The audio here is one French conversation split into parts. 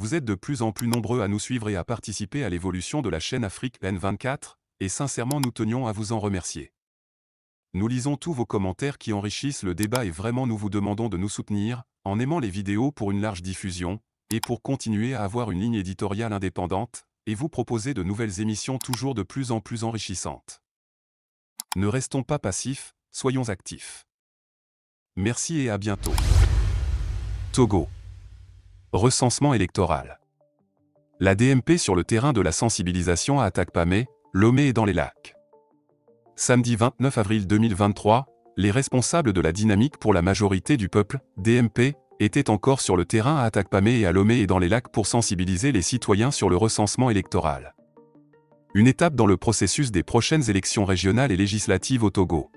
Vous êtes de plus en plus nombreux à nous suivre et à participer à l'évolution de la chaîne Afrique N24, et sincèrement nous tenions à vous en remercier. Nous lisons tous vos commentaires qui enrichissent le débat et vraiment nous vous demandons de nous soutenir, en aimant les vidéos pour une large diffusion, et pour continuer à avoir une ligne éditoriale indépendante, et vous proposer de nouvelles émissions toujours de plus en plus enrichissantes. Ne restons pas passifs, soyons actifs. Merci et à bientôt. Togo. Recensement électoral. La DMP sur le terrain de la sensibilisation à Atakpamé, Lomé et dans les lacs. Samedi 29 avril 2023, les responsables de la dynamique pour la majorité du peuple, DMP, étaient encore sur le terrain à Atakpamé et à Lomé et dans les lacs pour sensibiliser les citoyens sur le recensement électoral. Une étape dans le processus des prochaines élections régionales et législatives au Togo.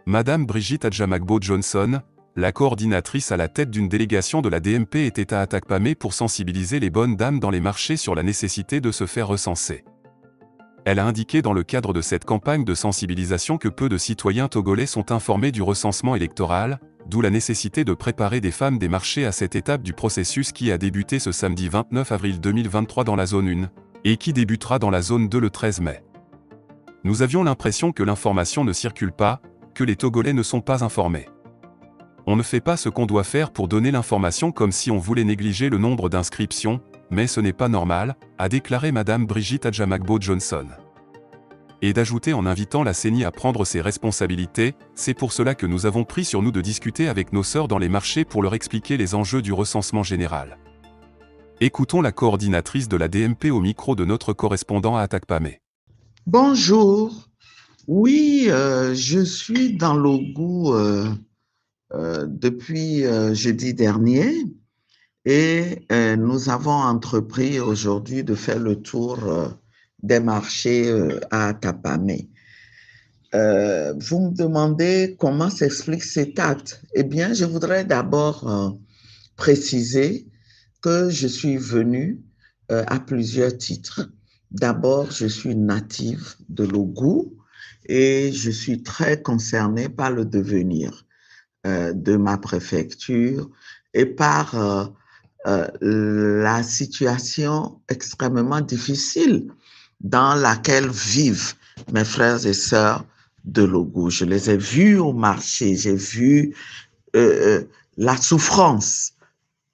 Madame Brigitte Adjamagbo Johnson, la coordinatrice à la tête d'une délégation de la DMP, était à Atakpamé pour sensibiliser les bonnes dames dans les marchés sur la nécessité de se faire recenser. Elle a indiqué dans le cadre de cette campagne de sensibilisation que peu de citoyens togolais sont informés du recensement électoral, d'où la nécessité de préparer des femmes des marchés à cette étape du processus qui a débuté ce samedi 29 avril 2023 dans la zone 1, et qui débutera dans la zone 2 le 13 mai. Nous avions l'impression que l'information ne circule pas, que les Togolais ne sont pas informés. On ne fait pas ce qu'on doit faire pour donner l'information comme si on voulait négliger le nombre d'inscriptions, mais ce n'est pas normal, a déclaré Madame Brigitte Adjamagbo Johnson. Et d'ajouter en invitant la CENI à prendre ses responsabilités, c'est pour cela que nous avons pris sur nous de discuter avec nos sœurs dans les marchés pour leur expliquer les enjeux du recensement général. Écoutons la coordinatrice de la DMP au micro de notre correspondant à Atakpamé. Bonjour. Oui, je suis dans l'Ogo depuis jeudi dernier et nous avons entrepris aujourd'hui de faire le tour des marchés à Atakpamé. Vous me demandez comment s'explique cet acte. Eh bien, je voudrais d'abord préciser que je suis venue à plusieurs titres. D'abord, je suis native de l'Ogo et je suis très concernée par le devenir de ma préfecture et par la situation extrêmement difficile dans laquelle vivent mes frères et sœurs de l'Ogo. Je les ai vus au marché, j'ai vu la souffrance,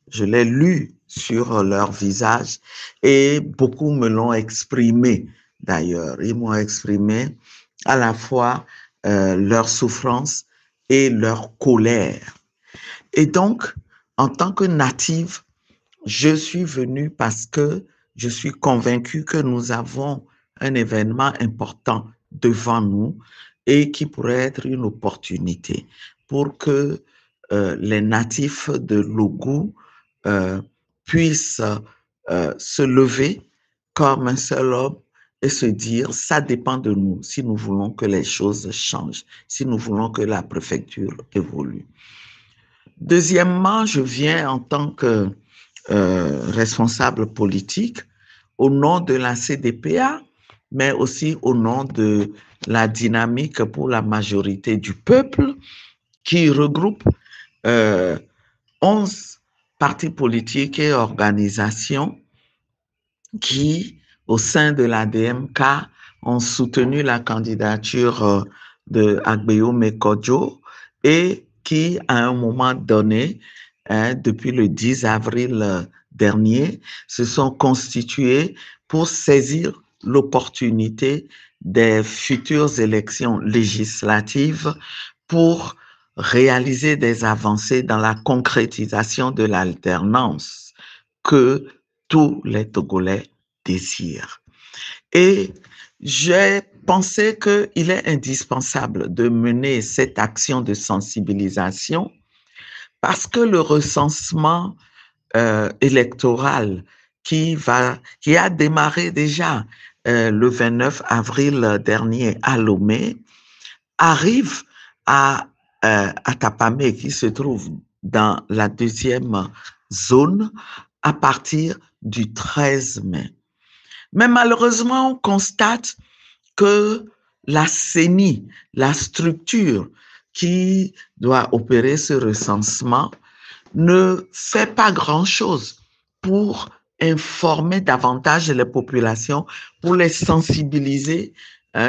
je l'ai lu sur leur visage et beaucoup me l'ont exprimé d'ailleurs. Ils m'ont exprimé à la fois leur souffrance et leur colère. Et donc, en tant que native, je suis venue parce que je suis convaincue que nous avons un événement important devant nous et qui pourrait être une opportunité pour que les natifs de l'Ogo puissent se lever comme un seul homme et se dire, ça dépend de nous si nous voulons que les choses changent, si nous voulons que la préfecture évolue. Deuxièmement, je viens en tant que responsable politique au nom de la CDPA, mais aussi au nom de la dynamique pour la majorité du peuple qui regroupe 11 partis politiques et organisations qui, au sein de la DMK, ont soutenu la candidature de Agbeyo Mekodjo et qui, à un moment donné, depuis le 10 avril dernier, se sont constitués pour saisir l'opportunité des futures élections législatives pour réaliser des avancées dans la concrétisation de l'alternance que tous les Togolais désirent. Et j'ai pensé qu'il est indispensable de mener cette action de sensibilisation parce que le recensement électoral qui a démarré déjà le 29 avril dernier à Lomé arrive à Atakpamé qui se trouve dans la deuxième zone à partir du 13 mai. Mais malheureusement, on constate que la CENI, la structure qui doit opérer ce recensement, ne fait pas grand-chose pour informer davantage les populations, pour les sensibiliser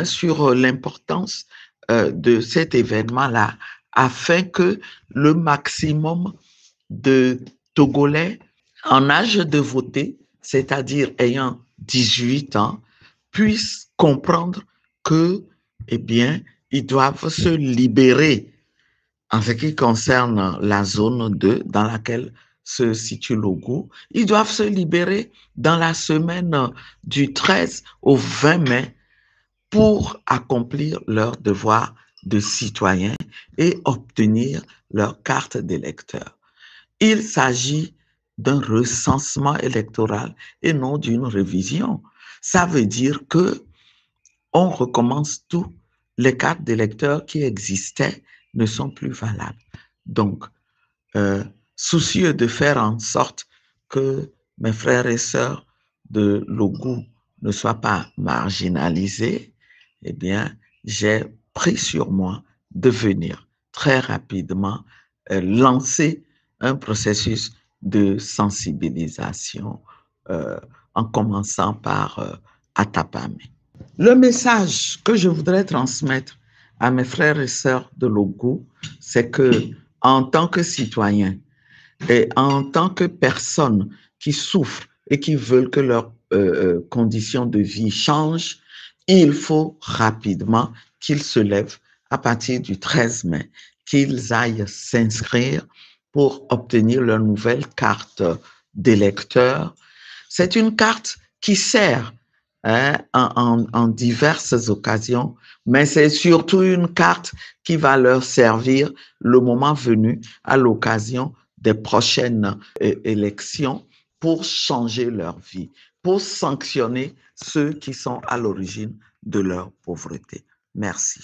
sur l'importance de cet événement-là, afin que le maximum de Togolais en âge de voter, c'est-à-dire ayant 18 ans, puissent comprendre que, eh bien, ils doivent se libérer en ce qui concerne la zone 2 dans laquelle se situe l'Ogo. Ils doivent se libérer dans la semaine du 13 au 20 mai pour accomplir leur devoir de citoyen et obtenir leur carte d'électeur. Il s'agit d'un recensement électoral et non d'une révision. Ça veut dire que on recommence tout. Les cartes d'électeurs qui existaient ne sont plus valables. Donc, soucieux de faire en sorte que mes frères et sœurs de l'Ogo ne soient pas marginalisés, eh bien, j'ai pris sur moi de venir très rapidement lancer un processus de sensibilisation en commençant par Atapamé. Le message que je voudrais transmettre à mes frères et sœurs de l'Ogo, c'est que en tant que citoyen et en tant que personne qui souffre et qui veulent que leurs conditions de vie changent, il faut rapidement qu'ils se lèvent à partir du 13 mai, qu'ils aillent s'inscrire pour obtenir leur nouvelle carte d'électeur. C'est une carte qui sert en diverses occasions, mais c'est surtout une carte qui va leur servir le moment venu à l'occasion des prochaines élections pour changer leur vie, pour sanctionner ceux qui sont à l'origine de leur pauvreté. Merci.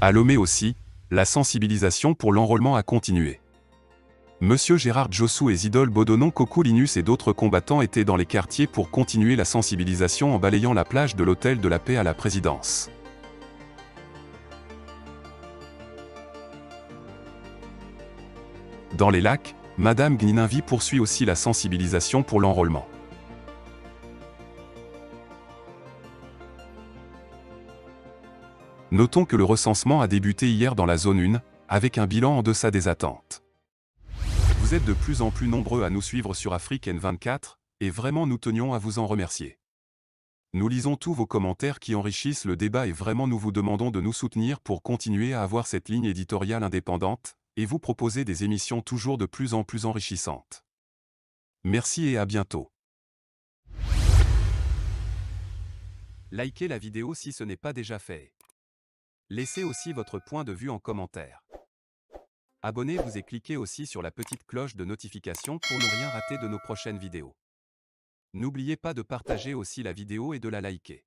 À Lomé aussi, la sensibilisation pour l'enrôlement a continué. Monsieur Gérard Jossou et Zidole Bodonon Kokou-Linus et d'autres combattants étaient dans les quartiers pour continuer la sensibilisation en balayant la plage de l'Hôtel de la Paix à la Présidence. Dans les lacs, Madame Gnininvi poursuit aussi la sensibilisation pour l'enrôlement. Notons que le recensement a débuté hier dans la zone 1, avec un bilan en deçà des attentes. Vous êtes de plus en plus nombreux à nous suivre sur Afrique N24, et vraiment nous tenions à vous en remercier. Nous lisons tous vos commentaires qui enrichissent le débat et vraiment nous vous demandons de nous soutenir pour continuer à avoir cette ligne éditoriale indépendante, et vous proposer des émissions toujours de plus en plus enrichissantes. Merci et à bientôt. Likez la vidéo si ce n'est pas déjà fait. Laissez aussi votre point de vue en commentaire. Abonnez-vous et cliquez aussi sur la petite cloche de notification pour ne rien rater de nos prochaines vidéos. N'oubliez pas de partager aussi la vidéo et de la liker.